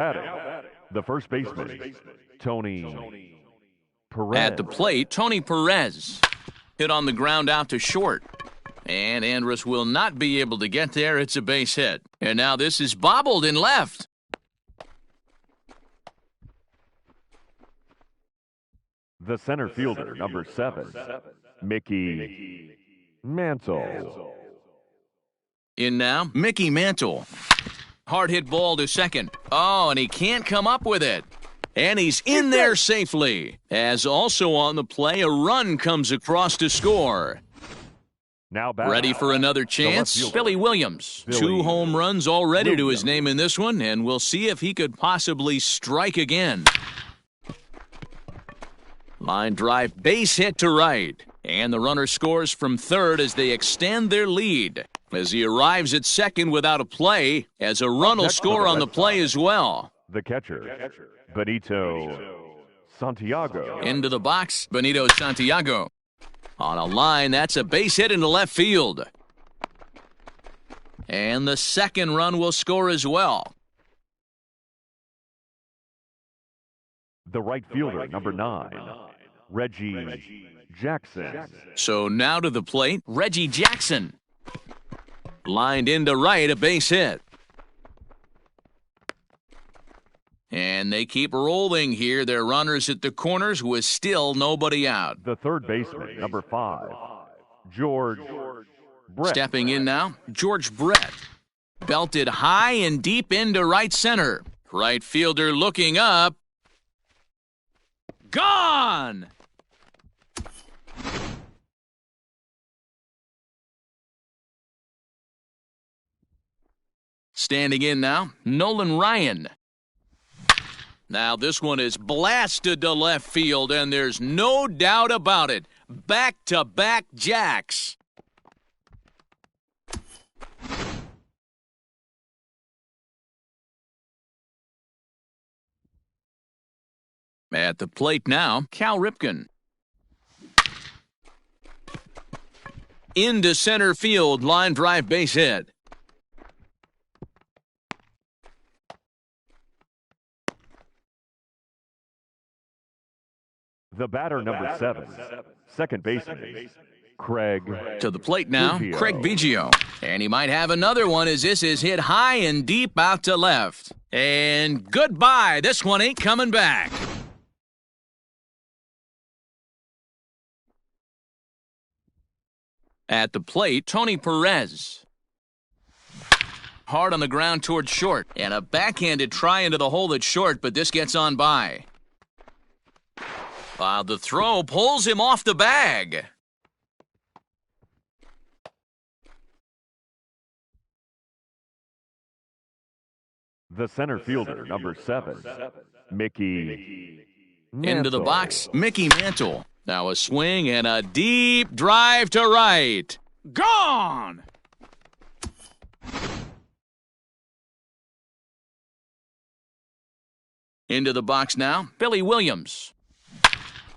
Batting, the first baseman, Tony Perez. At the plate, Tony Perez. Hit on the ground out to short. And Andrus will not be able to get there. It's a base hit. And now this is bobbled in left. The center fielder, number 7, Mickey Mantle. In now, Mickey Mantle. Hard hit ball to second. Oh, and he can't come up with it. And he's in there safely. As also on the play, a run comes across to score. Now back. Ready for another chance? Billy Williams. 2 home runs already to his name in this one, and we'll see if he could possibly strike again. Line drive, base hit to right. And the runner scores from third as they extend their lead. As he arrives at second without a play, as a run will score on the play as well. The catcher, Benito Santiago. Into the box, Benito Santiago. On a line, that's a base hit into left field. And the second run will score as well. The right fielder, number 9, Reggie Jackson. So now to the plate, Reggie Jackson. Lined into right, a base hit. And they keep rolling here. Their runners at the corners with still nobody out. The third baseman, number 5, George Brett. Stepping in now, George Brett. Belted high and deep into right center. Right fielder looking up. Gone! Standing in now, Nolan Ryan. Now this one is blasted to left field, and there's no doubt about it. Back-to-back jacks. At the plate now, Cal Ripken. Into center field, line drive base hit. The batter, number 7, second baseman, Craig. To the plate now, Biggio. Craig Biggio. And he might have another one as this is hit high and deep out to left. And goodbye. This one ain't coming back. At the plate, Tony Perez. Hard on the ground towards short. And a backhanded try into the hole that's short, but this gets on by. The throw pulls him off the bag. The center fielder, number 7, Mickey Mantle. Into the box, Mickey Mantle. Now a swing and a deep drive to right. Gone! Into the box now, Billy Williams.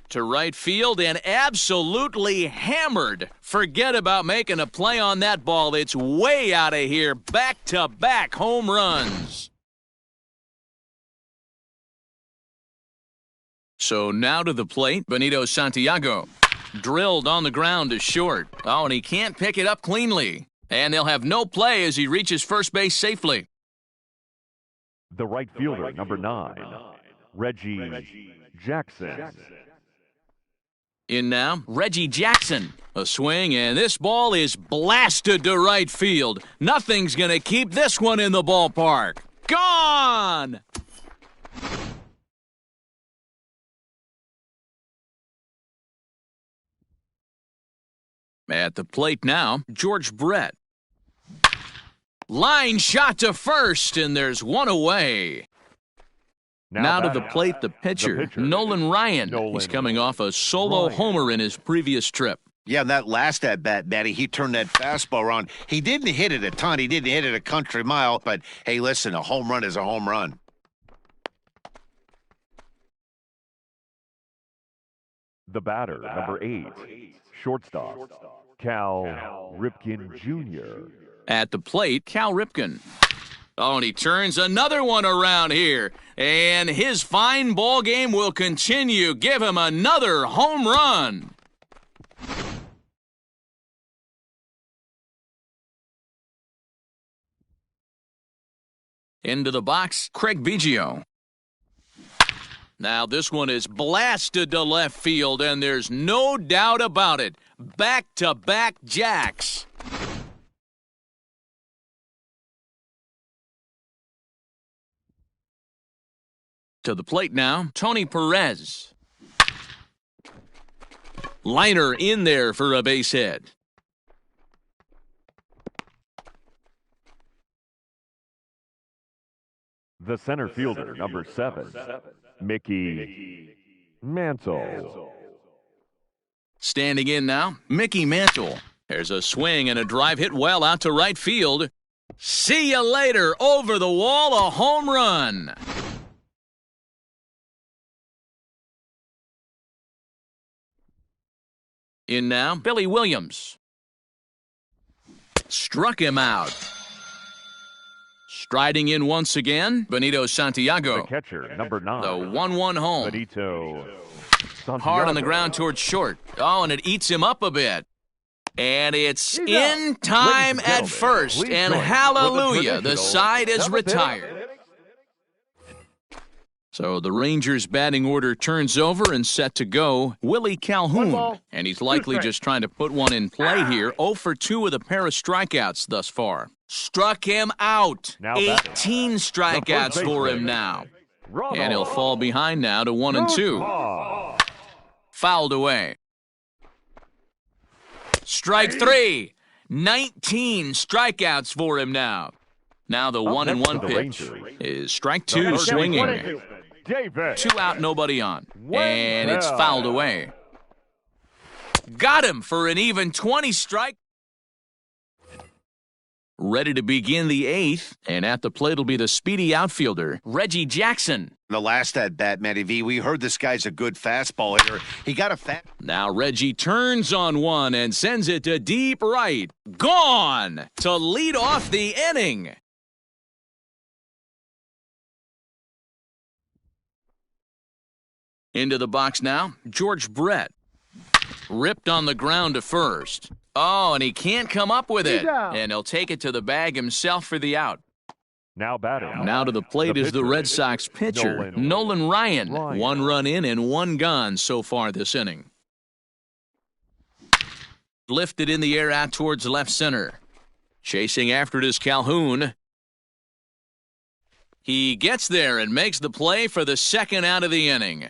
To right field and absolutely hammered. Forget about making a play on that ball. It's way out of here. Back-to-back home runs. So now to the plate, Benito Santiago. Drilled on the ground to short. Oh, and he can't pick it up cleanly. And they'll have no play as he reaches first base safely. The right fielder, number 9, Reggie Jackson. In now, Reggie Jackson. A swing, and this ball is blasted to right field. Nothing's going to keep this one in the ballpark. Gone! At the plate now, George Brett. Line shot to first, and there's one away. Now to the plate, the pitcher, Nolan Ryan. He's coming off a solo homer in his previous trip. Yeah, and that last at-bat, Matty, he turned that fastball around. He didn't hit it a ton. He didn't hit it a country mile. But, hey, listen, a home run is a home run. The batter, number 8, shortstop, Cal Ripken Jr. At the plate, Cal Ripken. Oh, and he turns another one around here. And his fine ball game will continue. Give him another home run. Into the box, Craig Biggio. Now this one is blasted to left field, and there's no doubt about it. Back-to-back jacks. To the plate now, Tony Perez. Liner in there for a base hit. The center fielder, number 7, Mickey Mantle. Standing in now, Mickey Mantle. There's a swing and a drive hit well out to right field. See you later. Over the wall, a home run. In now, Billy Williams. Struck him out. Striding in once again, Benito Santiago. The catcher, number 9. The 1-1 home. Benito Santiago. Hard on the ground towards short. Oh, and it eats him up a bit. And it's in time at first. And hallelujah, the side is retired. So the Rangers' batting order turns over and set to go. Willie Calhoun. And he's likely just trying to put one in play here. 0 for 2 with a pair of strikeouts thus far. Struck him out. 18 strikeouts for him now. And he'll fall behind now to 1 and 2. Fouled away. Strike 3. 19 strikeouts for him now. Now the 1-1 pitch is strike 2 swinging. 2 out, nobody on. And it's fouled away. Got him for an even 20 strike. Ready to begin the 8th, and at the plate will be the speedy outfielder, Reggie Jackson. The last at bat, Matty V, we heard this guy's a good fastball hitter. He got a Now Reggie turns on one and sends it to deep right. Gone to lead off the inning. Into the box now, George Brett. Ripped on the ground to first. Oh, and he can't come up with it. And he'll take it to the bag himself for the out. Now batting. Now to the plate is the Red Sox pitcher, Nolan Ryan. 1 run in and 1 gone so far this inning. Lifted in the air out towards left center. Chasing after it is Calhoun. He gets there and makes the play for the 2nd out of the inning.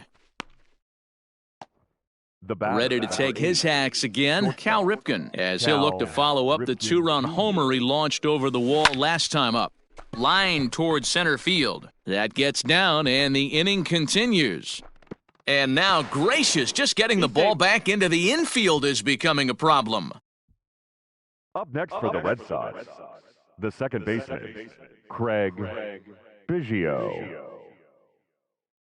Ready to take his hacks again, Cal Ripken, as he'll look to follow up the 2-run homer he launched over the wall last time up. Line towards center field. That gets down, and the inning continues. And now, gracious, just getting the ball back into the infield is becoming a problem. Up next for the Red Sox, the second baseman, Craig Biggio.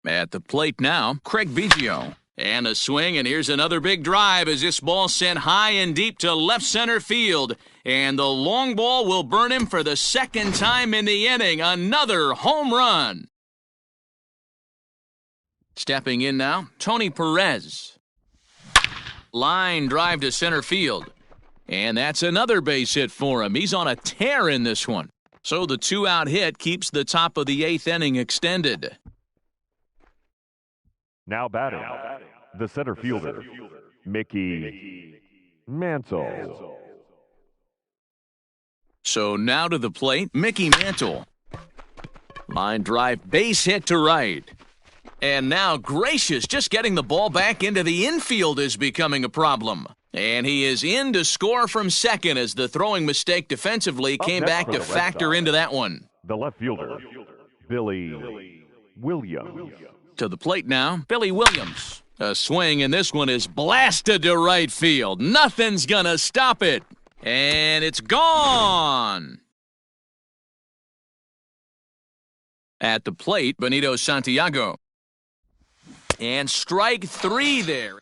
At the plate now, Craig Biggio. And a swing, and here's another big drive as this ball sent high and deep to left center field. And the long ball will burn him for the 2nd time in the inning. Another home run. Stepping in now, Tony Perez. Line drive to center field. And that's another base hit for him. He's on a tear in this one. So the 2-out hit keeps the top of the 8th inning extended. Now batting, the center fielder, Mickey Mantle. So now to the plate, Mickey Mantle. Line drive, base hit to right. And now, gracious, just getting the ball back into the infield is becoming a problem. And he is in to score from second as the throwing mistake defensively came back to factor into that one. The left fielder, Billy Williams. To the plate now, Billy Williams. A swing, and this one is blasted to right field. Nothing's gonna stop it. And it's gone. At the plate, Benito Santiago. And strike 3 there.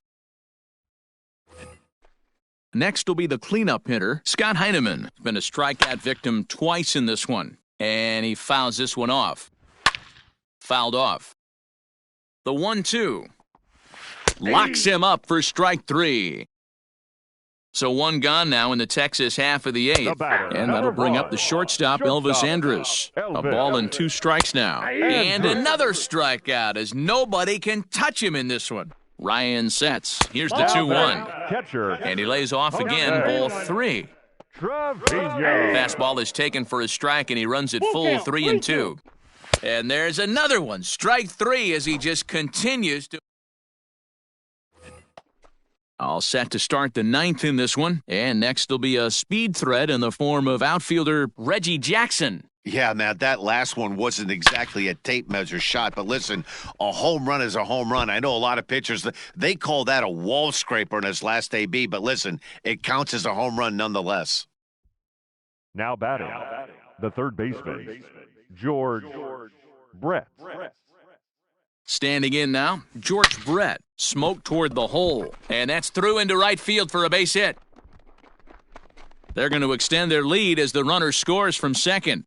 Next will be the cleanup hitter, Scott Heineman. Been a strikeout victim twice in this one. And he fouls this one off. Fouled off. The 1-2. Locks him up for strike 3. So one gone now in the Texas half of the 8th. And that'll bring up the shortstop, Elvis Andrus. A ball and 2 strikes now. And another strikeout as nobody can touch him in this one. Ryan sets. Here's the 2-1. Catcher. And he lays off again, ball 3. Fastball is taken for a strike, and he runs it full 3-2. And there's another one. Strike 3 as he just continues to... All set to start the 9th in this one. And next will be a speed threat in the form of outfielder Reggie Jackson. Yeah, Matt, that last one wasn't exactly a tape measure shot, but listen, a home run is a home run. I know a lot of pitchers, they call that a wall scraper in his last AB, but listen, it counts as a home run nonetheless. Now batting, the third baseman, George Brett. Standing in now, George Brett. Smoke toward the hole. And that's through into right field for a base hit. They're going to extend their lead as the runner scores from second.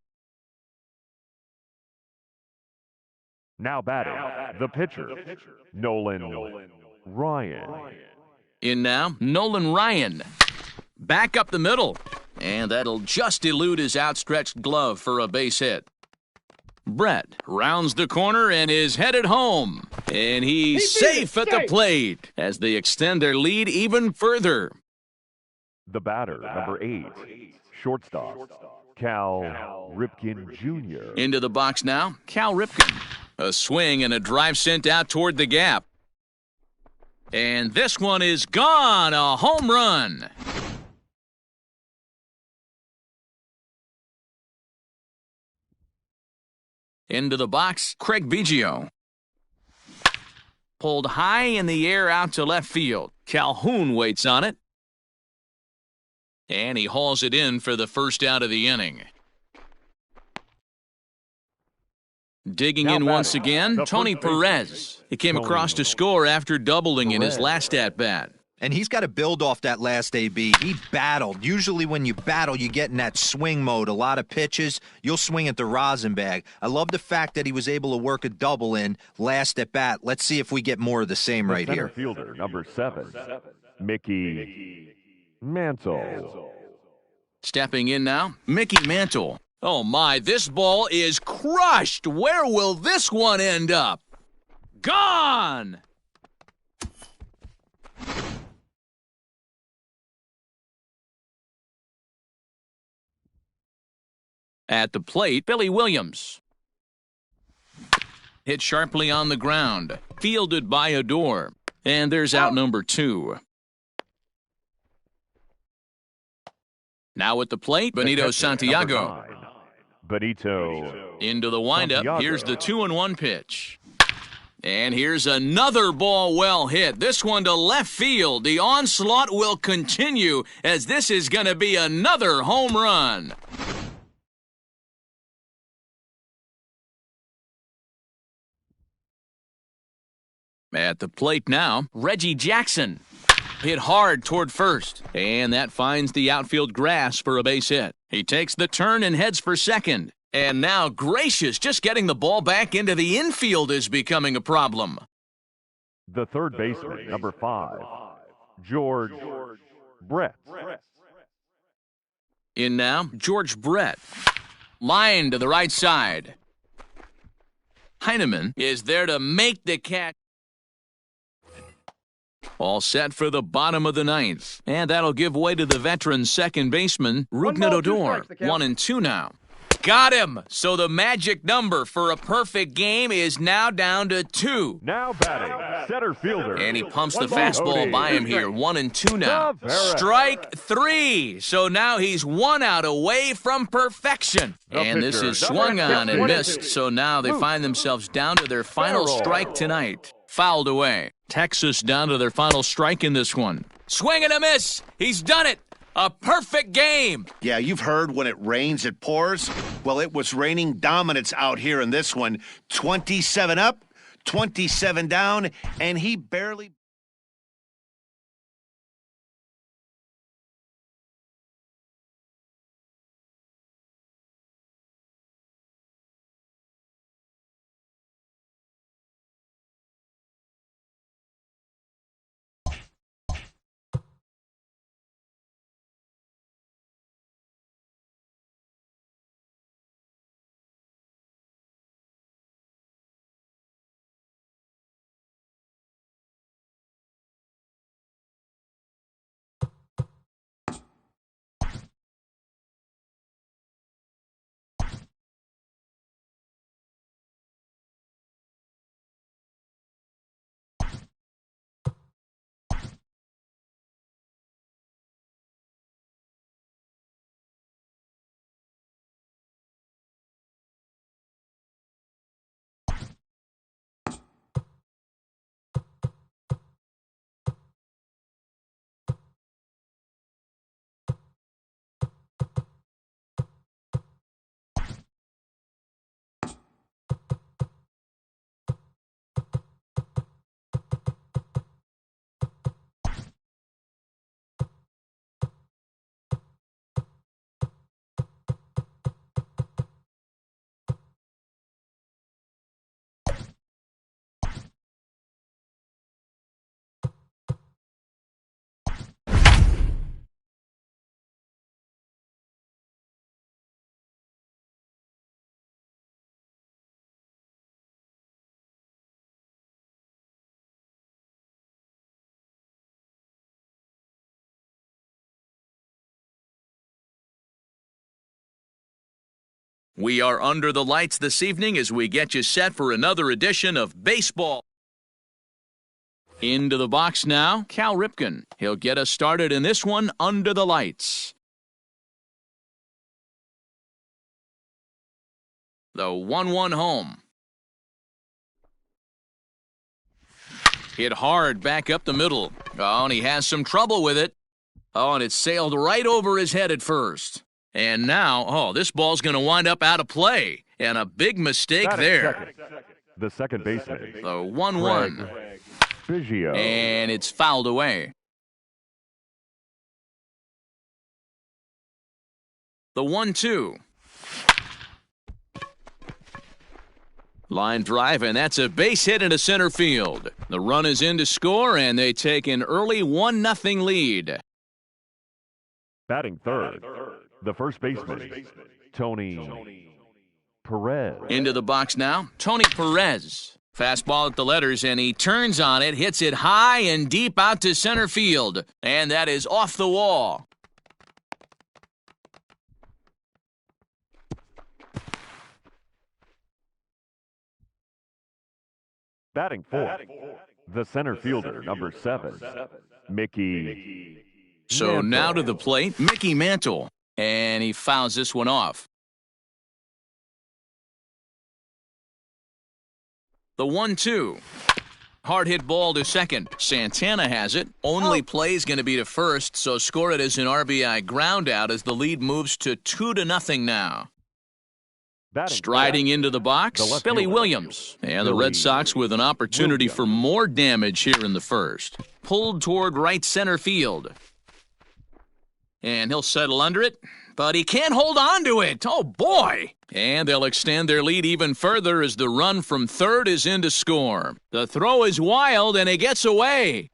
Now batting, the pitcher, Nolan Ryan. In now, Nolan Ryan. Back up the middle. And that'll just elude his outstretched glove for a base hit. Brett rounds the corner and is headed home. And he's safe at the plate as they extend their lead even further. The batter, number 8, shortstop, Cal Ripken Jr. Into the box now, Cal Ripken. A swing and a drive sent out toward the gap. And this one is gone, a home run. Into the box, Craig Biggio. Pulled high in the air out to left field. Calhoun waits on it. And he hauls it in for the first out of the inning. Digging in once again, Tony Perez. He came across to score after doubling in his last at-bat. And he's got to build off that last AB. He battled. Usually when you battle, you get in that swing mode. A lot of pitches, you'll swing at the rosin bag. I love the fact that he was able to work a double in last at bat. Let's see if we get more of the same right here. Fielder, number 7, Mickey Mantle. Stepping in now, Mickey Mantle. Oh my, this ball is crushed. Where will this one end up? Gone! At the plate, Billy Williams. Hit sharply on the ground. Fielded by Odor. And there's out number 2. Now at the plate, Benito Santiago. Benito. Into the windup. Santiago. Here's the 2-1 pitch. And here's another ball well hit. This one to left field. The onslaught will continue as this is going to be another home run. At the plate now, Reggie Jackson. Hit hard toward first, and that finds the outfield grass for a base hit. He takes the turn and heads for second. And now, gracious, just getting the ball back into the infield is becoming a problem. The third baseman, number 5, George Brett. In now, George Brett. Line to the right side. Heineman is there to make the catch. All set for the bottom of the 9th. And that'll give way to the veteran second baseman, Rougned Odor. 1-2 now. Got him! So the magic number for a perfect game is now down to 2. Now batting, center fielder. And he pumps the fastball by him here. 1-2 now. Strike 3. So now he's 1 out away from perfection. And this is swung on and missed. So now they find themselves down to their final strike tonight. Fouled away. Texas down to their final strike in this one. Swing and a miss. He's done it. A perfect game. Yeah, you've heard when it rains, it pours. Well, it was raining dominance out here in this one. 27 up, 27 down, and he barely... We are under the lights this evening as we get you set for another edition of baseball. Into the box now, Cal Ripken. He'll get us started in this one under the lights. The 1-1 home. Hit hard back up the middle. Oh, and he has some trouble with it. Oh, and it sailed right over his head at first. And now, this ball's going to wind up out of play. And a big mistake there. The second baseman. The 1-1. Biggio. And it's fouled away. The 1-2. Line drive, and that's a base hit into center field. The run is in to score, and they take an early 1-0 lead. Batting third, the first baseman, Tony Perez. Into the box now, Tony Perez. Fastball at the letters, and he turns on it, hits it high and deep out to center field. And that is off the wall. Batting fourth, the center fielder, number 7, Mickey. So Mantle. now to the plate, Mickey Mantle. And he fouls this one off. The 1-2. Hard hit ball to second. Santana has it. Only play is going to be to first, so score it as an RBI ground out as the lead moves to 2-0 now. Striding into the box, Billy fielder. Williams. And the Red Sox with an opportunity for more damage here in the first. Pulled toward right center field. And he'll settle under it, but he can't hold on to it. Oh, boy. And they'll extend their lead even further as the run from third is in to score. The throw is wild, and he gets away.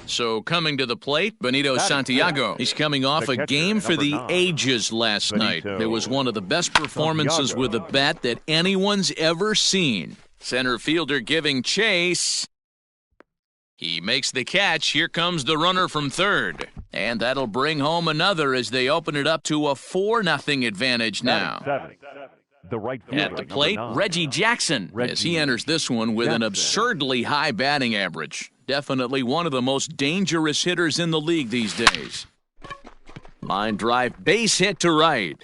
So coming to the plate, Benito Santiago. He's coming off a game for the ages last night. It was one of the best performances with a bat that anyone's ever seen. Center fielder giving chase. He makes the catch. Here comes the runner from third. And that'll bring home another as they open it up to a 4-0 advantage now. The right fielder, At the plate, number 9. Reggie Jackson, as he enters this one with an absurdly high batting average. Definitely one of the most dangerous hitters in the league these days. Line drive, base hit to right.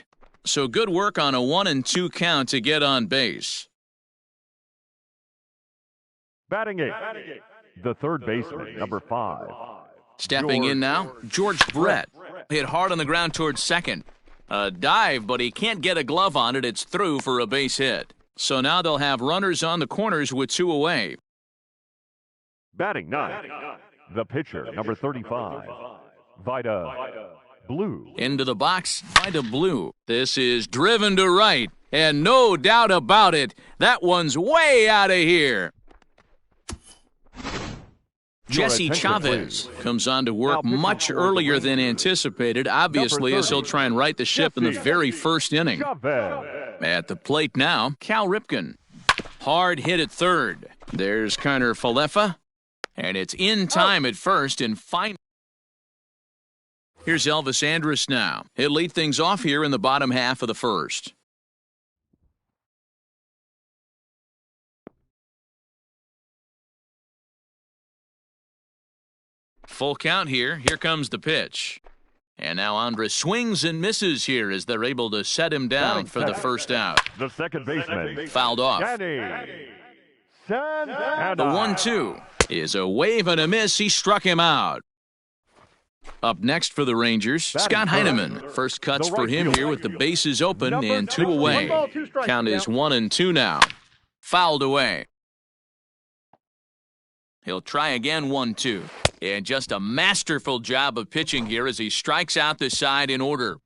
So good work on a 1-2 count to get on base. Batting eighth, the third baseman, number 5. Stepping in now, George Brett. Hit hard on the ground towards second. A dive, but he can't get a glove on it. It's through for a base hit. So now they'll have runners on the corners with 2 away. Batting ninth, the pitcher, number 35, Vida Blue. Into the box, Vida Blue. This is driven to right, and no doubt about it, that one's way out of here. Jesse attention, Chavez please. comes on to work Now, much pitching for the earlier than Rangers. anticipated, obviously, as he'll try and right the ship in the Jesse very first inning. Chavez. At the plate now, Cal Ripken. Hard hit at third. There's Kiner Falefa. And it's in time at first and final. Here's Elvis Andrus now. He'll lead things off here in the bottom half of the first. Full count here. Here comes the pitch. And now Andrus swings and misses here as they're able to set him down for the first out. The second baseman, Fouled off. Danny Santana. The 1-2 is a wave and a miss. He struck him out. Up next for the Rangers, Scott Heineman. First cuts for him here with the bases open and 2 away. Count is 1-2 now. Fouled away. He'll try again, 1-2. And just a masterful job of pitching here as he strikes out the side in order.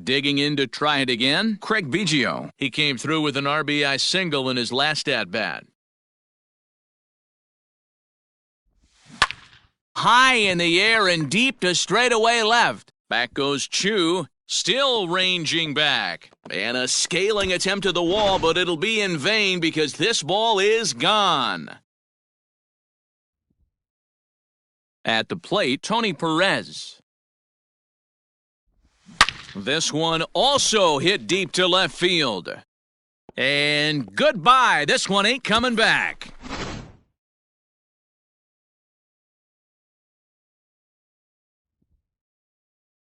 Digging in to try it again, Craig Biggio. He came through with an RBI single in his last at-bat. High in the air and deep to straightaway left. Back goes Chu, still ranging back. And a scaling attempt to the wall, but it'll be in vain because this ball is gone. At the plate, Tony Perez. This one also hit deep to left field. And goodbye. This one ain't coming back.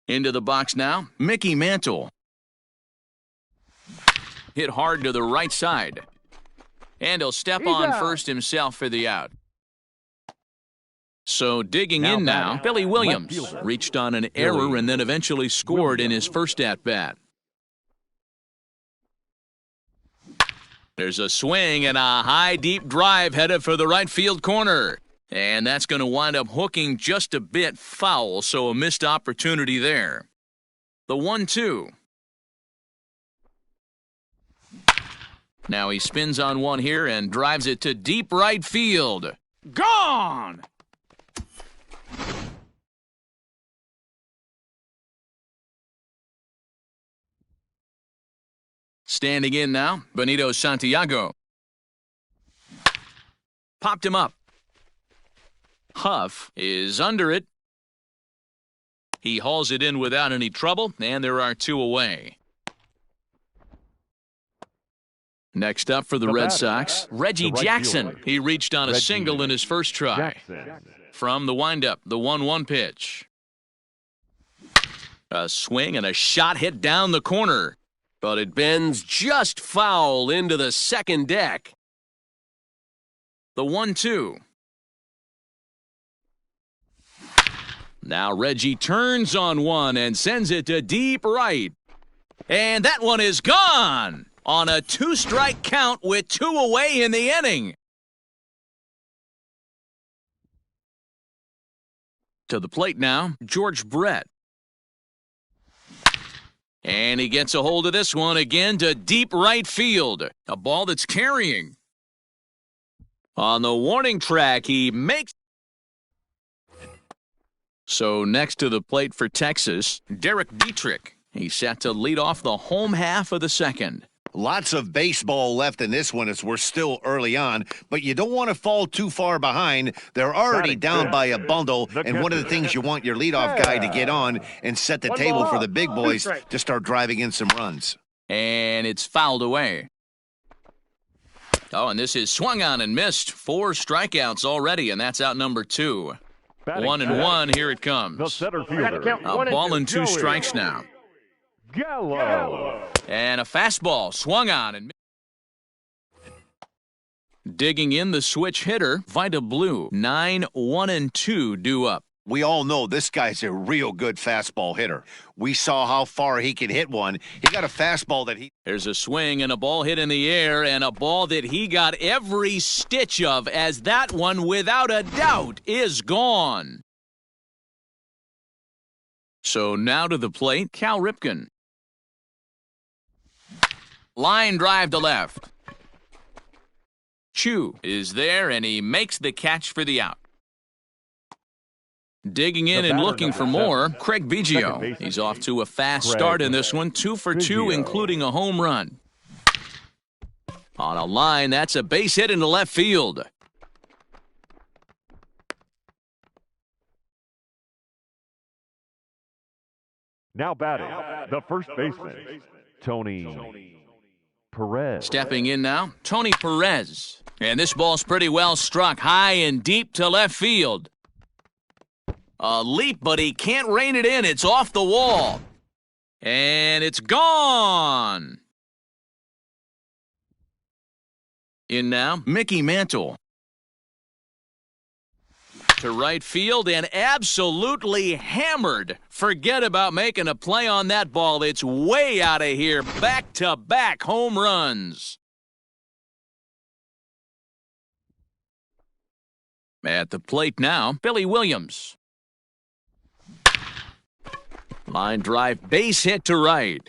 Into the box now, Mickey Mantle. Hit hard to the right side. And he'll step on first himself for the out. So digging in now, Billy Williams reached on an error and then eventually scored in his first at-bat. There's a swing and a high, deep drive headed for the right field corner. And that's going to wind up hooking just a bit foul, so a missed opportunity there. The 1-2. Now he spins on one here and drives it to deep right field. Gone! Standing in now, Benito Santiago. Popped him up. Huff is under it. He hauls it in without any trouble, and there are two away. Next up for the Red Sox, Reggie Jackson. He reached on a single in his first try. From the windup, the 1-1 pitch. A swing and a shot hit down the corner. But it bends just foul into the second deck. The 1-2. Now Reggie turns on one and sends it to deep right. And that one is gone on a 2-strike count with 2 away in the inning. To the plate now, George Brett. And he gets a hold of this one again to deep right field. A ball that's carrying. On the warning track, he makes. So next to the plate for Texas, Derek Dietrich. He's set to lead off the home half of the second. Lots of baseball left in this one as we're still early on, but you don't want to fall too far behind. They're already down by a bundle, and one of the things you want your leadoff guy to get on and set the table for the big boys to start driving in some runs. And it's fouled away. Oh, and this is swung on and missed. 4 strikeouts already, and that's out number 2. 1-1, here it comes. The center fielder. A ball and 2 strikes now. Gallo. And a fastball swung on and digging in the switch hitter, Vida Blue. 9-1-2 due up. We all know this guy's a real good fastball hitter. We saw how far he can hit one. He got a fastball that he... There's a swing and a ball hit in the air and a ball that he got every stitch of, as that one, without a doubt, is gone. So now to the plate, Cal Ripken. Line drive to left. Chu is there, and he makes the catch for the out. Digging in and looking for more, Craig Biggio. He's off to a fast start in this one, 2 for 2, including a home run. On a line, that's a base hit into left field. Now batting, the first baseman, Tony Perez. Stepping in now, Tony Perez. And this ball's pretty well struck high and deep to left field. A leap, but he can't rein it in. It's off the wall. And it's gone. In now, Mickey Mantle. To right field and absolutely hammered. Forget about making a play on that ball. It's way out of here. Back-to-back home runs. At the plate now, Billy Williams. Line drive, base hit to right.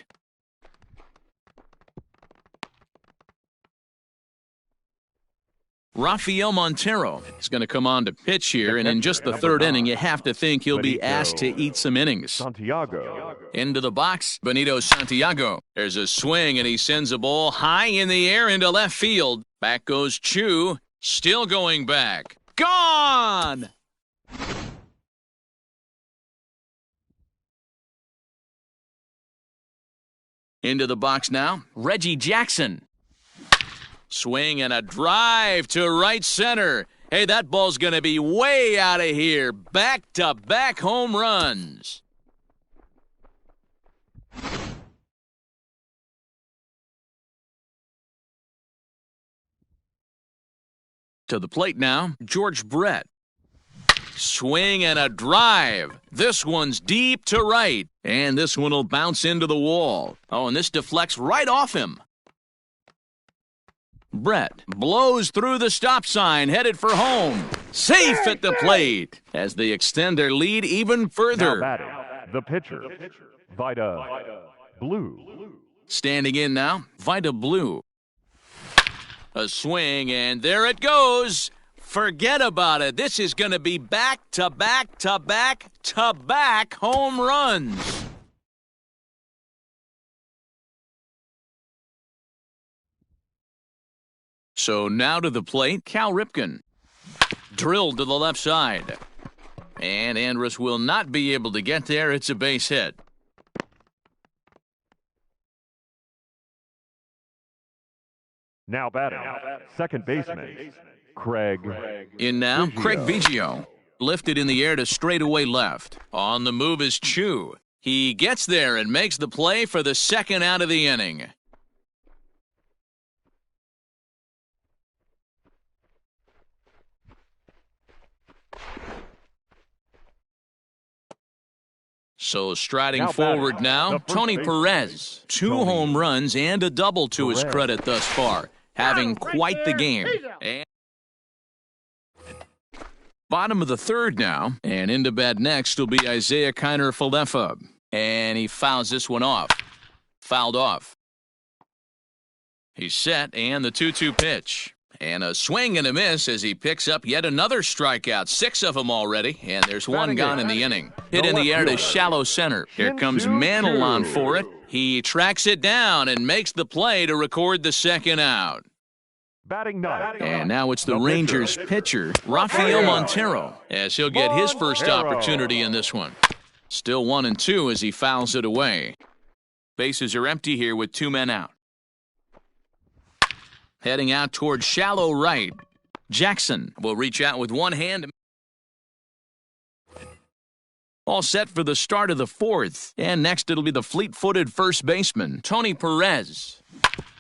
Rafael Montero is going to come on to pitch here, and in just the third inning, you have to think he'll be asked to eat some innings. Santiago. Into the box, Benito Santiago. There's a swing, and he sends a ball high in the air into left field. Back goes Chu, still going back. Gone! Into the box now, Reggie Jackson. Swing and a drive to right center. Hey, that ball's going to be way out of here. Back-to-back home runs. To the plate now, George Brett. Swing and a drive. This one's deep to right. And this one will bounce into the wall. Oh, and this deflects right off him. Brett blows through the stop sign, headed for home. Safe at the plate as they extend their lead even further. Now batting, the pitcher, Vida Blue. Standing in now, Vida Blue. A swing, and there it goes. Forget about it. This is going to be back-to-back-to-back-to-back home runs. So now to the plate, Cal Ripken. Drilled to the left side. And Andrus will not be able to get there. It's a base hit. Now batting, second baseman, Craig. In now, Biggio. Craig Biggio. Lifted in the air to straightaway left. On the move is Chu. He gets there and makes the play for the second out of the inning. So striding Now forward batting, now, the first Tony baseman, Perez. Two Tony home runs and a double to his Perez. credit thus far, having quite the game. And bottom of the third now, and into bat next will be Isaiah Kiner Falefa. And he fouls this one off. Fouled off. He's set, and the 2-2 pitch. And a swing and a miss as he picks up yet another strikeout. 6 of them already, and there's one gone in the inning. Hit in the air to shallow center. Here comes Mantle on for it. He tracks it down and makes the play to record the second out. Batting ninth. And now it's the Rangers pitcher, Rafael Montero, as he'll get his first opportunity in this one. Still 1-2 as he fouls it away. Bases are empty here with 2 men out. Heading out toward shallow right. Jackson will reach out with one hand. All set for the start of the fourth. And next it'll be the fleet-footed first baseman, Tony Perez.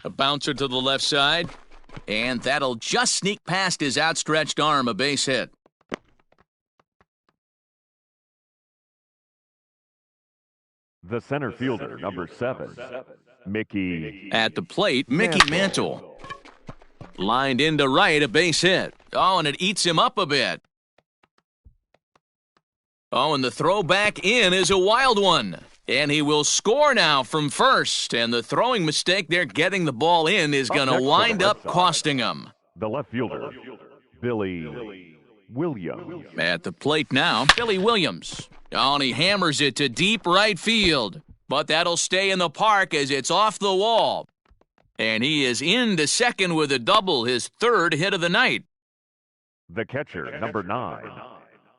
A bouncer to the left side. And that'll just sneak past his outstretched arm, a base hit. The center fielder, number 7, Mickey. At the plate, Mickey Mantle. Lined into right, a base hit. Oh, and it eats him up a bit. Oh, and the throw back in is a wild one. And he will score now from first. And the throwing mistake there getting the ball in is going to wind up costing him. The left fielder, Billy Williams. At the plate now, Billy Williams. Oh, and he hammers it to deep right field. But that'll stay in the park as it's off the wall. And he is into second with a double, his third hit of the night. The catcher, number 9,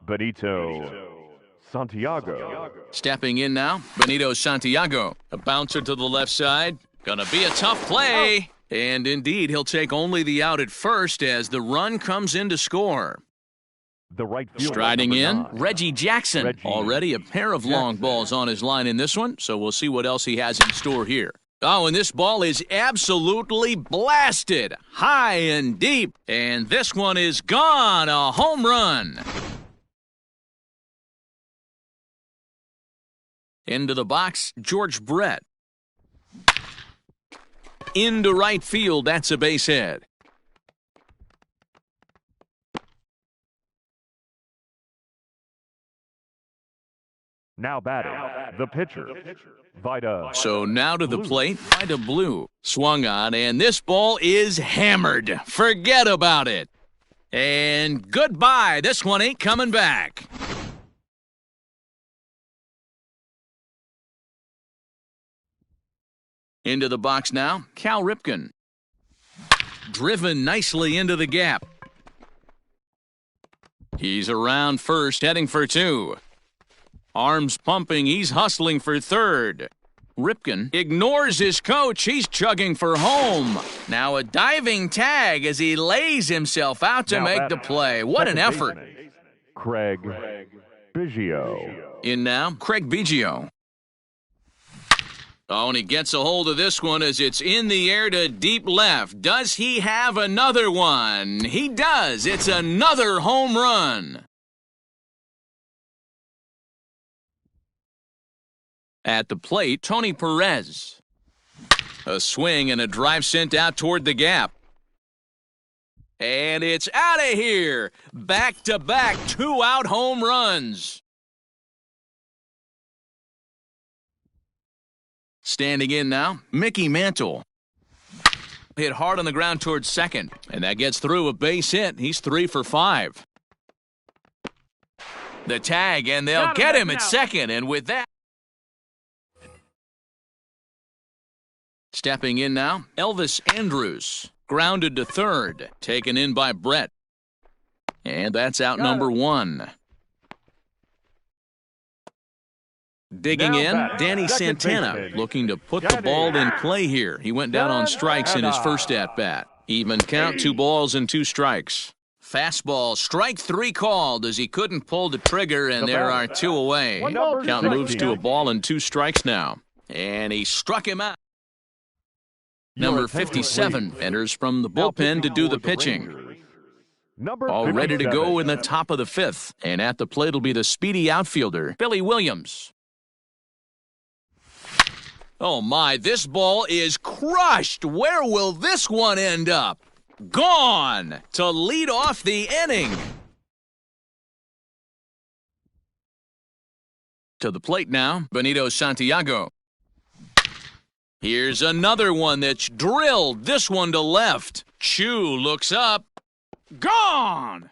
Benito Santiago. Stepping in now, Benito Santiago. A bouncer to the left side. Gonna be a tough play. And indeed, he'll take only the out at first as the run comes in to score. The right fielder, Striding number in, 9, Reggie Jackson. Reggie Already a pair of long balls on his line in this one, so we'll see what else he has in store here. Oh, and this ball is absolutely blasted. High and deep. And this one is gone. A home run. Into the box, George Brett. Into right field, that's a base hit. Now batting, the pitcher, Vida. So now to the plate, Vida Blue. Swung on, and this ball is hammered. Forget about it. And goodbye. This one ain't coming back. Into the box now, Cal Ripken. Driven nicely into the gap. He's around first, heading for 2. Arms pumping, he's hustling for third. Ripken ignores his coach. He's chugging for home. Now a diving tag as he lays himself out to make the play. What an effort. Craig Biggio. In now, Craig Biggio. Oh, and he gets a hold of this one as it's in the air to deep left. Does he have another one? He does. It's another home run. At the plate, Tony Perez. A swing and a drive sent out toward the gap. And it's out of here. Back-to-back two-out home runs. Standing in now, Mickey Mantle. Hit hard on the ground towards second, and that gets through a base hit. He's 3 for 5. The tag, and they'll get him at second, and with that... Stepping in now, Elvis Andrus. Grounded to third, taken in by Brett. And that's out number 1. Digging in, Danny Santana, looking to put the ball in play here. He went down on strikes in his first at-bat. Even count, 2 balls and 2 strikes. Fastball, strike 3 called as he couldn't pull the trigger, and there are 2 away. Count moves to a ball and 2 strikes now. And he struck him out. Number 57 enters from the bullpen to do the pitching. All ready to go in the top of the 5th. And at the plate will be the speedy outfielder, Billy Williams. Oh my, this ball is crushed. Where will this one end up? Gone to lead off the inning. To the plate now, Benito Santiago. Here's another one that's drilled. This one to left. Chu looks up. Gone!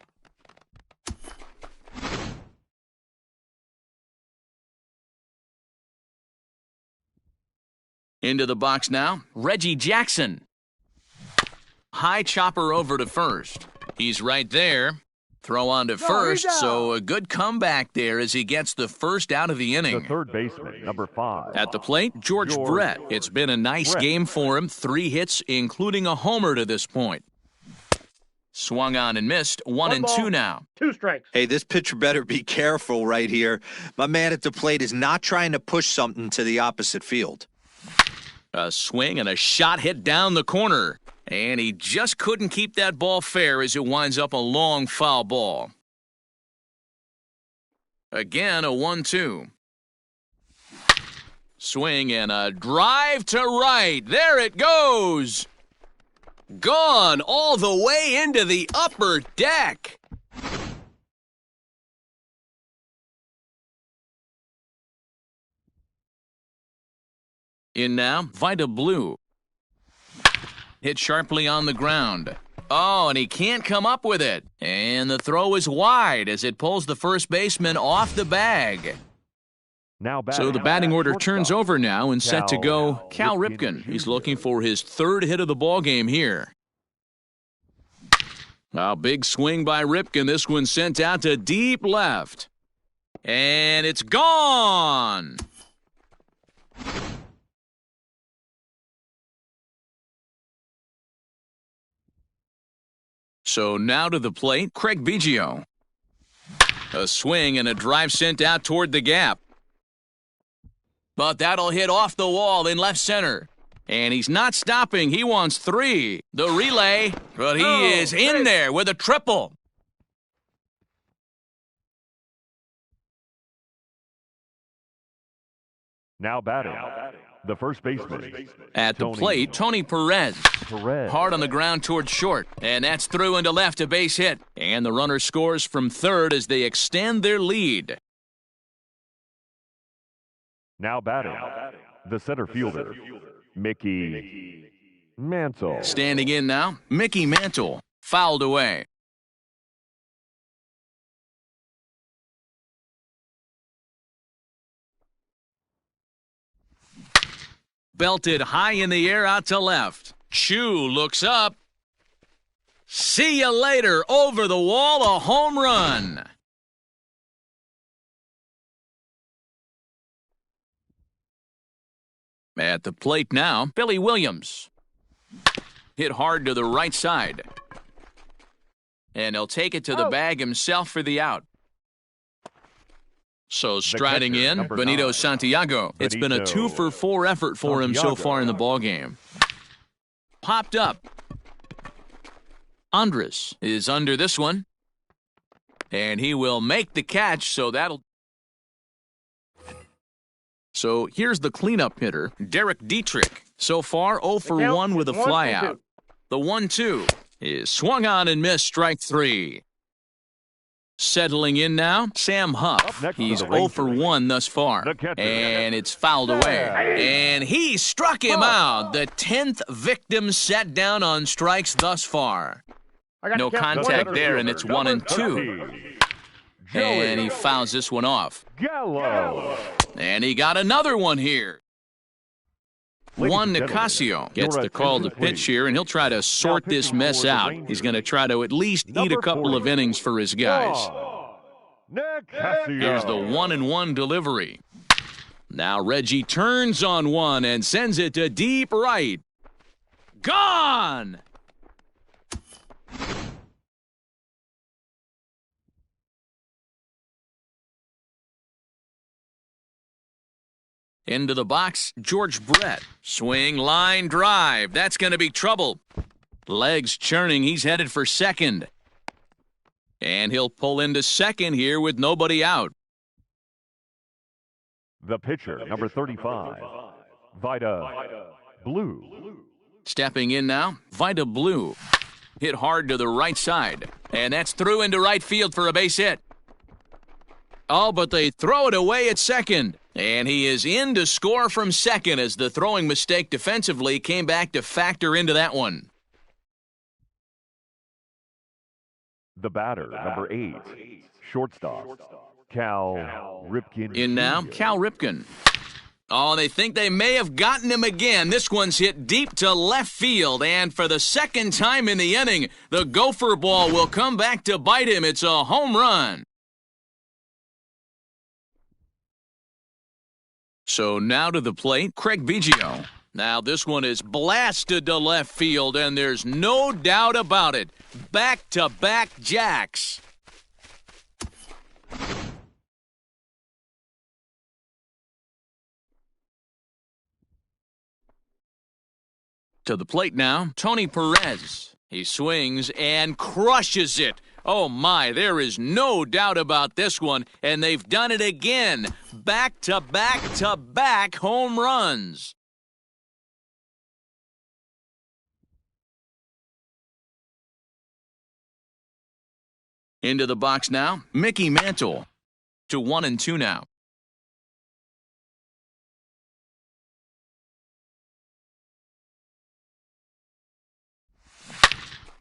Into the box now, Reggie Jackson. High chopper over to first. He's right there. Throw on to first, so a good comeback there as he gets the first out of the inning. The third baseman, number 5. At the plate, George Brett. It's been a nice game for him. 3 hits, including a homer to this point. Swung on and missed. 1 and 2 now. 2 strikes. Hey, this pitcher better be careful right here. My man at the plate is not trying to push something to the opposite field. A swing and a shot hit down the corner. And he just couldn't keep that ball fair as it winds up a long foul ball. Again, a 1-2. Swing and a drive to right. There it goes. Gone all the way into the upper deck. In now, Vida Blue. Hit sharply on the ground. Oh, and he can't come up with it. And the throw is wide as it pulls the first baseman off the bag. So the batting order turns over now and set to go Cal Ripken. He's looking for his 3rd hit of the ball game here. A big swing by Ripken. This one sent out to deep left. And it's gone. So now to the plate, Craig Biggio. A swing and a drive sent out toward the gap. But that'll hit off the wall in left center. And he's not stopping. He wants 3. The relay, but he is in there with a triple. Now batting, the first baseman. At the plate, Tony Perez. Hard on the ground towards short. And that's through into left, a base hit. And the runner scores from third as they extend their lead. Now batting, the center fielder, Mickey Mantle. Standing in now, Mickey Mantle. Fouled away. Belted high in the air out to left. Chu looks up. See you later. Over the wall, a home run. At the plate now, Billy Williams. Hit hard to the right side. And he'll take it to the bag himself for the out. So striding in, Benito Santiago. It's been a 2-for-4 effort for him so far in the ballgame. Popped up. Andres is under this one. And he will make the catch, so that'll... So here's the cleanup hitter, Derek Dietrich. So far, 0 for 1 with a flyout. The 1-2 is swung on and missed, strike 3. Settling in now, Sam Huff. He's 0 for 1 thus far. And it's fouled away. And he struck him out. The 10th victim set down on strikes thus far. No contact there, and it's 1-2. And he fouls this one off. Gallo. And he got another one here. Juan Nicasio gets the call to pitch here, and he'll try to sort this mess out. He's going to try to at least eat a couple of innings for his guys. Here's the 1-1 delivery. Now Reggie turns on one and sends it to deep right. Gone! Into the box, George Brett. Swing, line, drive. That's going to be trouble. Legs churning. He's headed for second. And he'll pull into second here with nobody out. The pitcher, number 35, Vida Blue. Stepping in now, Vida Blue. Hit hard to the right side. And that's through into right field for a base hit. Oh, but they throw it away at second. And he is in to score from second as the throwing mistake defensively came back to factor into that one. The batter, number 8, shortstop, Cal Ripken. In now, Cal Ripken. Oh, they think they may have gotten him again. This one's hit deep to left field, and for the second time in the inning, the gopher ball will come back to bite him. It's a home run. So now to the plate, Craig Biggio. Now this one is blasted to left field, and there's no doubt about it. Back-to-back jacks. To the plate now, Tony Perez. He swings and crushes it. Oh my, there is no doubt about this one, and they've done it again. Back-to-back-to-back home runs. Into the box now, Mickey Mantle. To 1-2 now.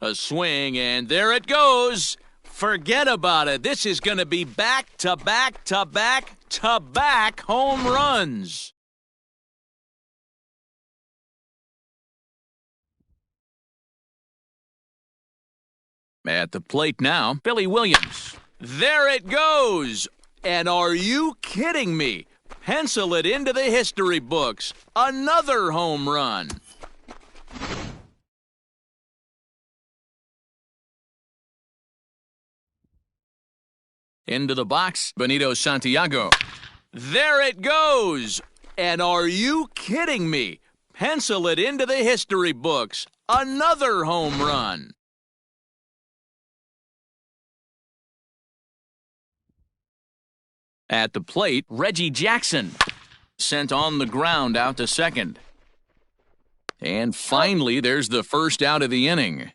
A swing, and there it goes. Forget about it. This is going to be back-to-back-to-back-to-back home runs. At the plate now, Billy Williams. There it goes. And are you kidding me? Pencil it into the history books. Another home run. Into the box, Benito Santiago. There it goes. And are you kidding me? Pencil it into the history books. Another home run. At the plate, Reggie Jackson. Sent on the ground out to second. And finally, there's the first out of the inning.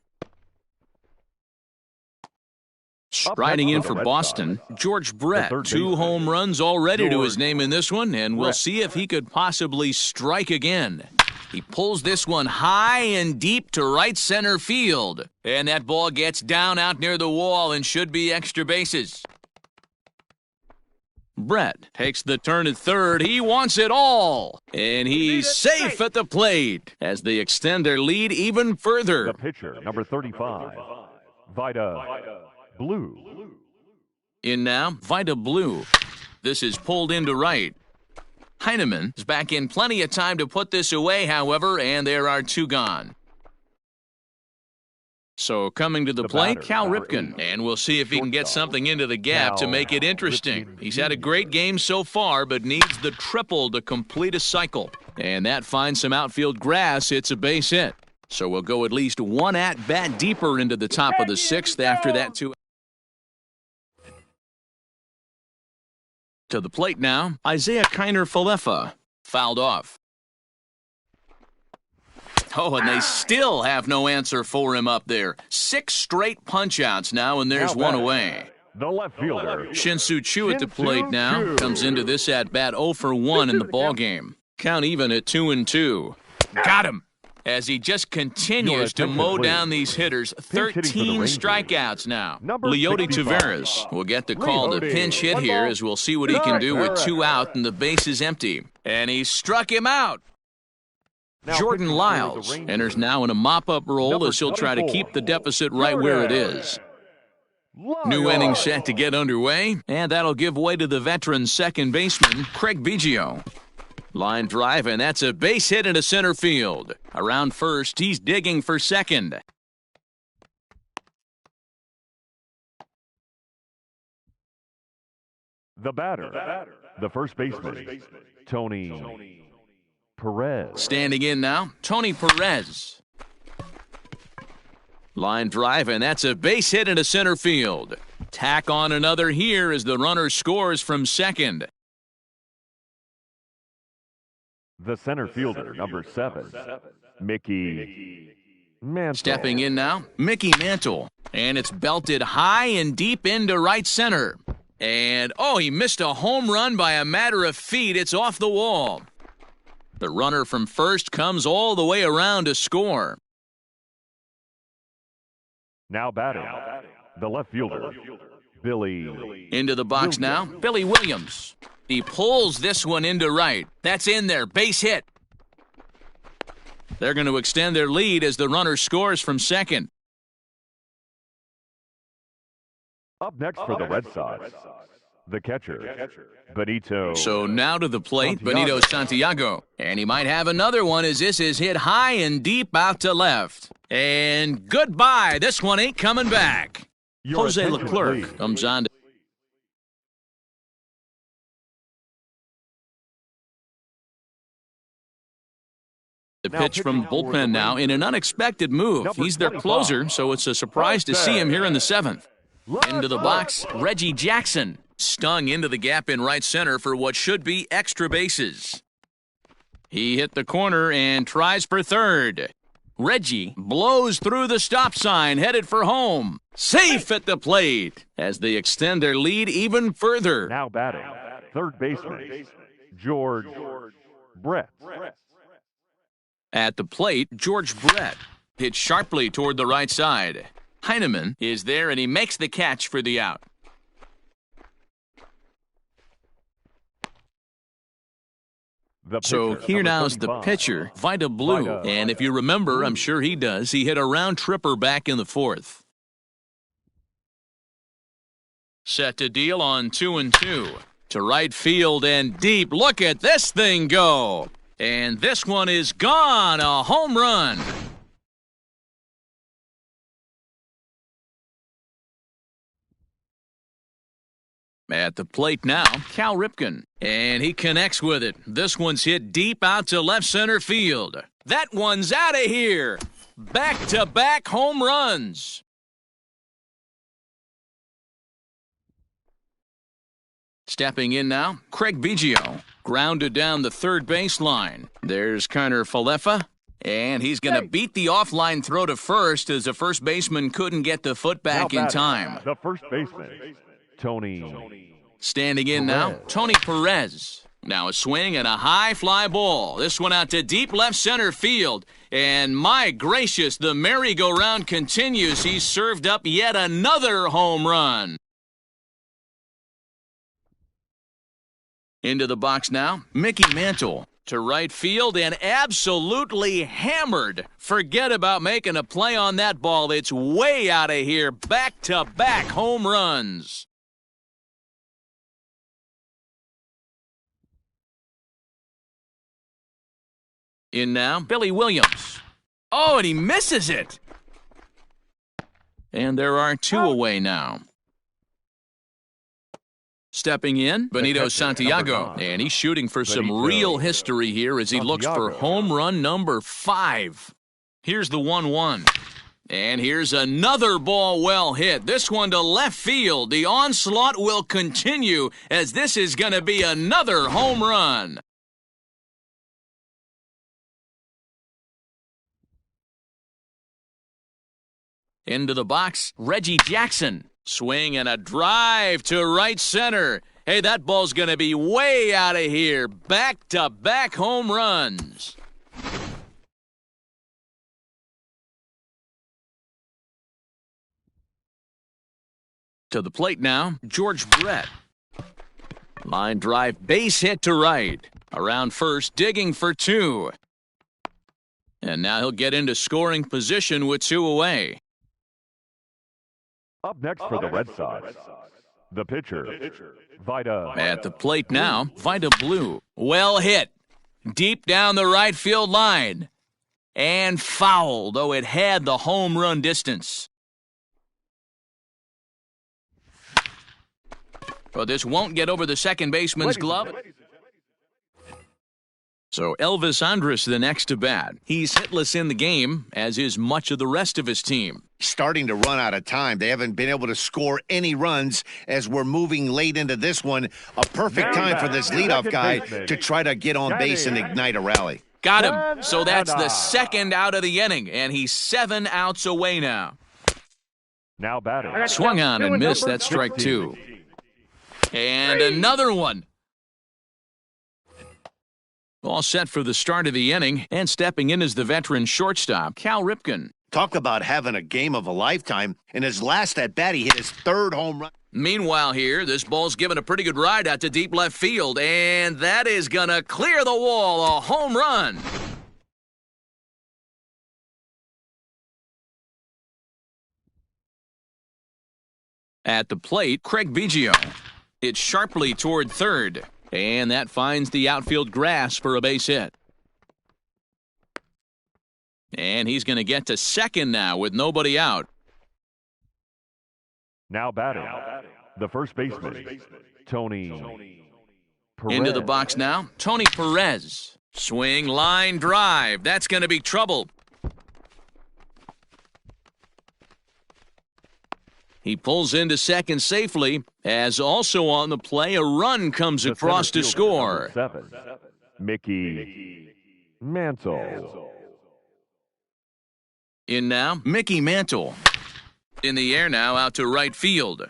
Striding in for Boston, George Brett. 2 home runs already to his name in this one, and we'll see if he could possibly strike again. He pulls this one high and deep to right center field. And that ball gets down out near the wall and should be extra bases. Brett takes the turn at third. He wants it all. And he's safe at the plate as they extend their lead even further. The pitcher, number 35, Vida Blue. In now, Vida Blue. This is pulled into right. Heineman is back in plenty of time to put this away, however, and there are 2 gone. So coming to the plate, Cal Ripken, and we'll see if he can get something into the gap to make it interesting. He's had a great game so far, but needs the triple to complete a cycle. And that finds some outfield grass. It's a base hit. So we'll go at least 1 at-bat deeper into the top of the 6th after that 2. To the plate now, Isaiah Kiner-Falefa fouled off. Oh, and they still have no answer for him up there. 6 straight punch-outs now, and there's 1 away. The left fielder. Shin-Soo Choo at the plate now. Comes into this at-bat 0 for 1 in the ballgame. Count even at 2-2. Got him! As he just continues to mow down these hitters. 13 strikeouts now. Leody Taveras will get the call to pinch hit here, as we'll see what he can do with 2 out and the base is empty. And he struck him out. Jordan Lyles enters now in a mop-up role as he'll try to keep the deficit right where it is. New inning set to get underway, and that'll give way to the veteran second baseman, Craig Biggio. Line drive, and that's a base hit into center field. Around first, he's digging for second. The batter, the first baseman, Tony Perez. Standing in now, Tony Perez. Line drive, and that's a base hit into center field. Tack on another here as the runner scores from second. The center fielder, number 7, Mickey Mantle. Stepping in now, Mickey Mantle. And it's belted high and deep into right center. And, oh, he missed a home run by a matter of feet. It's off the wall. The runner from first comes all the way around to score. Now batting, the left fielder, Billy. Into the box now, Billy Williams. He pulls this one into right. That's in there, base hit. They're going to extend their lead as the runner scores from second. Up next for the Red Sox, the catcher, Benito. So now to the plate, Benito Santiago. And he might have another one as this is hit high and deep out to left. And goodbye. This one ain't coming back. Jose Leclerc comes on to the pitch from bullpen now in an unexpected move. He's their closer, so it's a surprise to see him here in the 7th. Into the box, Reggie Jackson. Stung into the gap in right center for what should be extra bases. He hit the corner and tries for third. Reggie blows through the stop sign, headed for home. Safe at the plate as they extend their lead even further. Now batting, third baseman, George Brett. At the plate, George Brett hits sharply toward the right side. Heineman is there, and he makes the catch for the out. So here now's the pitcher, Vida Blue. And if you remember, I'm sure he does, he hit a round tripper back in the 4th. Set to deal on 2-2. To right field and deep. Look at this thing go. And this one is gone. A home run. At the plate now, Cal Ripken. And he connects with it. This one's hit deep out to left center field. That one's out of here. Back-to-back home runs. Stepping in now, Craig Biggio. Grounded down the third baseline. There's Kiner-Falefa. And he's going to beat the offline throw to first as the first baseman couldn't get the foot back in time. The first baseman, Tony. Standing in now, Tony Perez. Now a swing and a high fly ball. This one out to deep left center field. And my gracious, the merry-go-round continues. He's served up yet another home run. Into the box now, Mickey Mantle. To right field and absolutely hammered. Forget about making a play on that ball. It's way out of here. Back-to-back home runs. In now, Billy Williams. Oh, and he misses it. And there are 2 away now. Stepping in, Benito Santiago. And he's shooting for some real history here as he looks for home run number 5. Here's the 1-1. And here's another ball well hit. This one to left field. The onslaught will continue as this is going to be another home run. Into the box, Reggie Jackson. Swing and a drive to right center. Hey, that ball's going to be way out of here. Back-to-back home runs. To the plate now, George Brett. Line drive, base hit to right. Around first, digging for 2. And now he'll get into scoring position with 2 away. Up next for the Red Sox, the pitcher, Vida. At the plate now, Vida Blue. Well hit. Deep down the right field line. And foul, though it had the home run distance. But this won't get over the second baseman's glove. So Elvis Andrus the next to bat. He's hitless in the game, as is much of the rest of his team. Starting to run out of time. They haven't been able to score any runs as we're moving late into this one. A perfect time for this leadoff guy to try to get on base and ignite a rally. Got him. So that's the second out of the inning, and he's 7 outs away now. Now batting. Swung on and missed. That's strike 2. And another one. All set for the start of the inning, and stepping in is the veteran shortstop, Cal Ripken. Talk about having a game of a lifetime. In his last at-bat, he hit his 3rd home run. Meanwhile here, this ball's given a pretty good ride out to deep left field, and that is going to clear the wall, a home run. At the plate, Craig Biggio. It's sharply toward third, and that finds the outfield grass for a base hit. And he's going to get to second now with nobody out. Now batting, the first baseman, Tony Perez. Into the box now, Tony Perez. Swing, line, drive. That's going to be trouble. He pulls into second safely, as also on the play, a run comes across to score. 7, Mickey Mantle. In now, Mickey Mantle. In the air now, out to right field.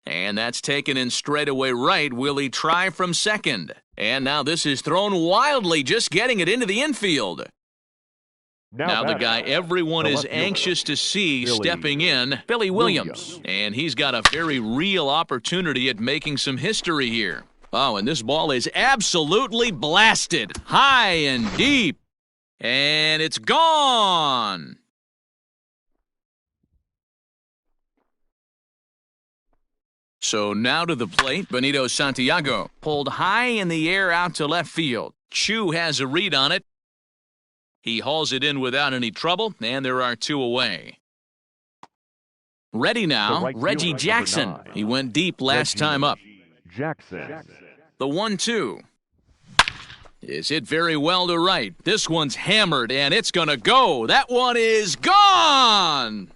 And that's taken in straightaway right. Will he try from second? And now this is thrown wildly, just getting it into the infield. Now the guy everyone is anxious to see stepping in, Billy Williams. And he's got a very real opportunity at making some history here. Oh, and this ball is absolutely blasted, high and deep. And it's gone. So now to the plate, Benito Santiago. Pulled high in the air out to left field. Chu has a read on it. He hauls it in without any trouble, and there are 2 away. Ready now, Reggie Jackson. He went deep last time up. Jackson. The 1-2. Is hit very well to right. This one's hammered, and it's going to go. That one is gone!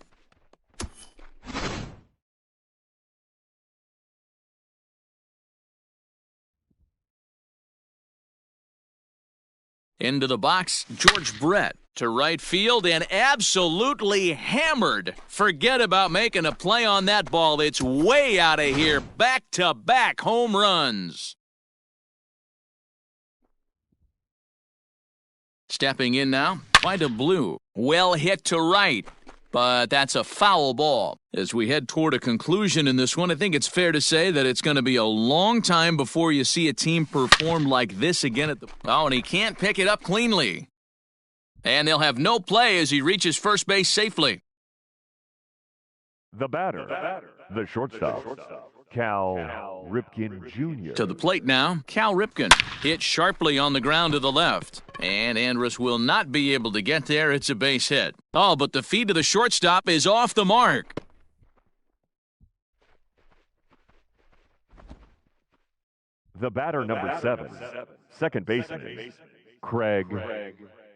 Into the box, George Brett to right field and absolutely hammered. Forget about making a play on that ball. It's way out of here. Back-to-back home runs. Stepping in now, Vida Blue. Well hit to right, but that's a foul ball. As we head toward a conclusion in this one, I think it's fair to say that it's going to be a long time before you see a team perform like this again at the... Oh, and he can't pick it up cleanly. And they'll have no play as he reaches first base safely. The batter, the shortstop, Cal Ripken Jr. To the plate now, Cal Ripken hit sharply on the ground to the left. And Andrus will not be able to get there. It's a base hit. Oh, but the feed to the shortstop is off the mark. The batter, number 7, second baseman, Craig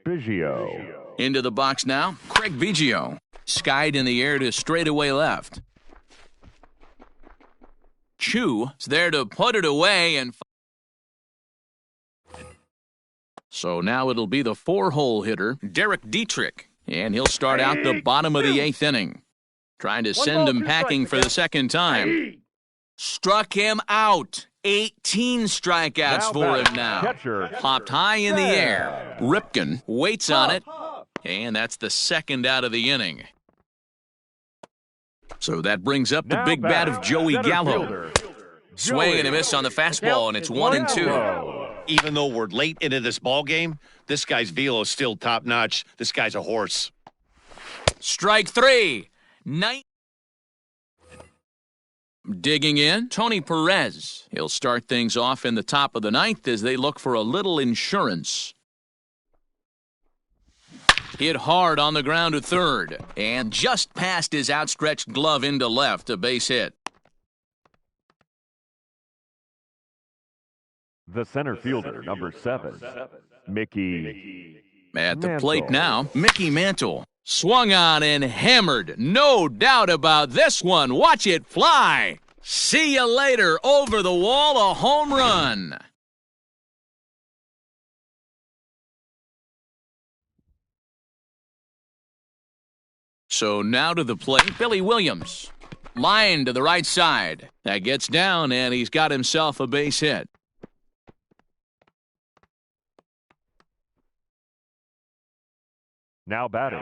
Biggio. Into the box now, Craig Biggio. Skied in the air to straightaway left. Chu is there to put it away, and so now it'll be the 4-hole hitter, Derek Dietrich, and he'll start out the bottom of the 8th inning. Trying to send him packing for the second time. Struck him out. 18 strikeouts for him now. Catcher. Popped high in the air. Ripken waits on it, and that's the second out of the inning. So that brings up the big bat of Joey Gallo. Swing and a miss on the fastball, and it's 1-2. Even though we're late into this ball game, this guy's velo is still top-notch. This guy's a horse. Strike 3. Digging in, Tony Perez. He'll start things off in the top of the 9th as they look for a little insurance. Hit hard on the ground to third, and just past his outstretched glove into left, a base hit. The center fielder, number 7, Mickey At the Mantle. plate now, Mickey Mantle. Swung on and hammered. No doubt about this one. Watch it fly. See you later. Over the wall, a home run. So now to the plate, Billy Williams. Line to the right side. That gets down, and he's got himself a base hit. Now batting,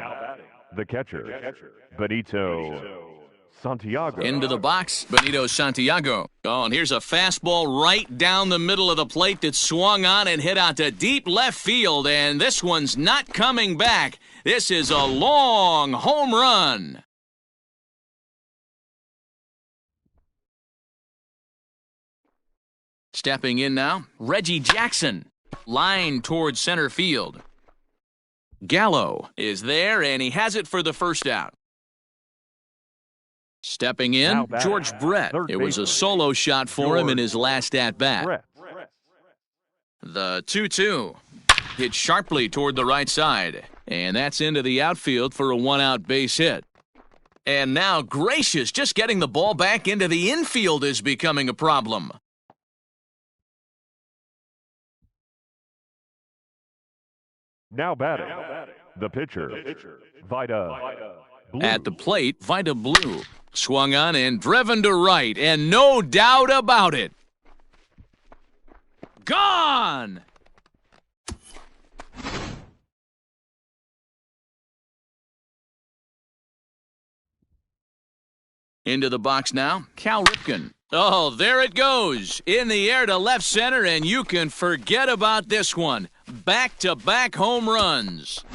the catcher, Benito Santiago. Into the box, Benito Santiago. Oh, and here's a fastball right down the middle of the plate that swung on and hit out to deep left field, and this one's not coming back. This is a long home run. Stepping in now, Reggie Jackson. Line towards center field. Gallo is there, and he has it for the first out. Stepping in, George Brett. It was a solo shot for him in his last at-bat. The 2-2. Hit sharply toward the right side, and that's into the outfield for a 1-out base hit. And now, gracious, just getting the ball back into the infield is becoming a problem. Now batting, the pitcher, Vida Blue. At the plate, Vida Blue. Swung on and driven to right, and no doubt about it. Gone! Into the box now, Cal Ripken. Oh, there it goes. In the air to left center, and you can forget about this one. Back-to-back home runs.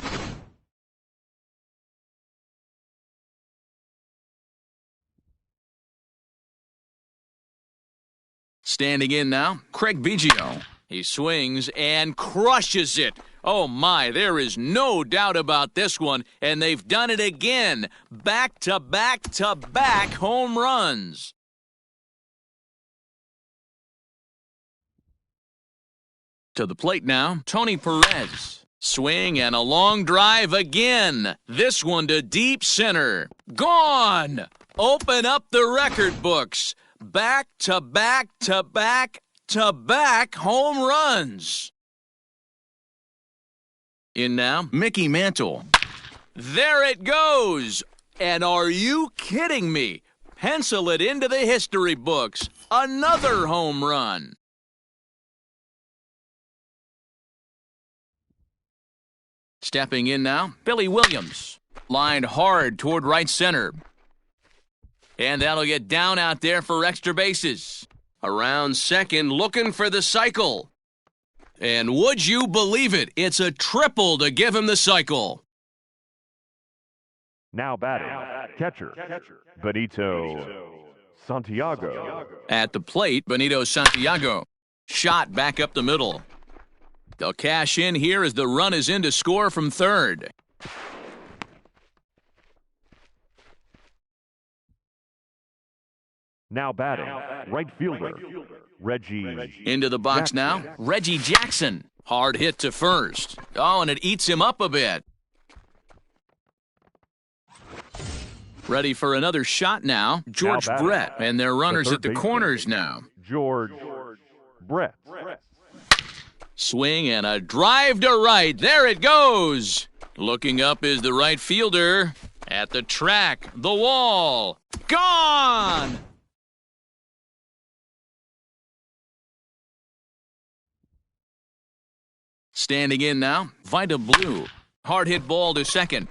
Standing in now, Craig Biggio. He swings and crushes it. Oh my, there is no doubt about this one, and they've done it again. Back-to-back-to-back home runs. To the plate now, Tony Perez. Swing and a long drive again. This one to deep center. Gone! Open up the record books. Back-to-back-to-back-to-back home runs. In now, Mickey Mantle. There it goes! And are you kidding me? Pencil it into the history books. Another home run. Stepping in now, Billy Williams. Lined hard toward right center. And that'll get down out there for extra bases. Around second, looking for the cycle. And would you believe it? It's a triple to give him the cycle. Now batting, catcher, Benito Santiago. At the plate, Benito Santiago. Shot back up the middle. They'll cash in here as the run is in to score from third. Now batting, right fielder, Reggie. Into the box now, Reggie Jackson. Hard hit to first. Oh, and it eats him up a bit. Ready for another shot now, George Brett. And their runners at the corners now. George Brett. Swing and a drive to right. There it goes. Looking up is the right fielder. At the track, the wall. Gone! Standing in now, Vida Blue. Hard hit ball to second.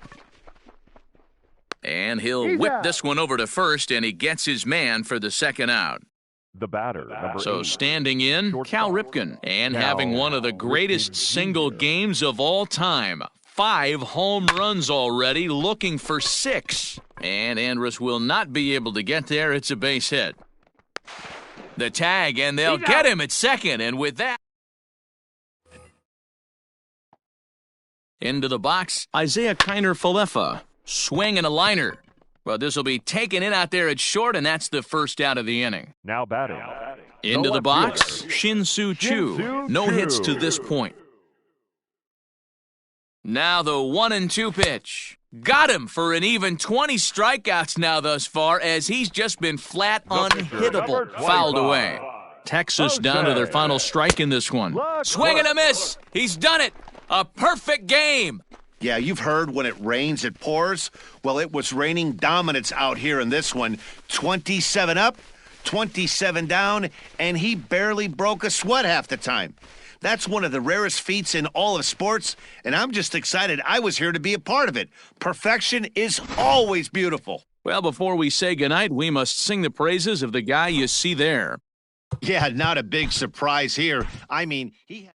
And he'll whip this one over to first, and he gets his man for the second out. The batter, number So 8. standing in, Cal Ripken. And having one of the greatest single games of all time. 5 home runs already, looking for 6. And Andrus will not be able to get there. It's a base hit. The tag, and they'll get him at second. And with that, into the box, Isaiah Kiner-Falefa. Swing and a liner. Well, this will be taken in out there at short, and that's the first out of the inning. Now batting. Into the box, Shin-Soo Choo. No hits to this point. Now the 1-2 pitch. Got him for an even 20 strikeouts now thus far, as he's just been flat unhittable. Fouled away. Texas down to their final strike in this one. Swing and a miss. He's done it. A perfect game. Yeah, you've heard when it rains, it pours. Well, it was raining dominance out here in this one. 27 up, 27 down, and he barely broke a sweat half the time. That's one of the rarest feats in all of sports, and I'm just excited I was here to be a part of it. Perfection is always beautiful. Well, before we say goodnight, we must sing the praises of the guy you see there. Yeah, not a big surprise here. I mean, he...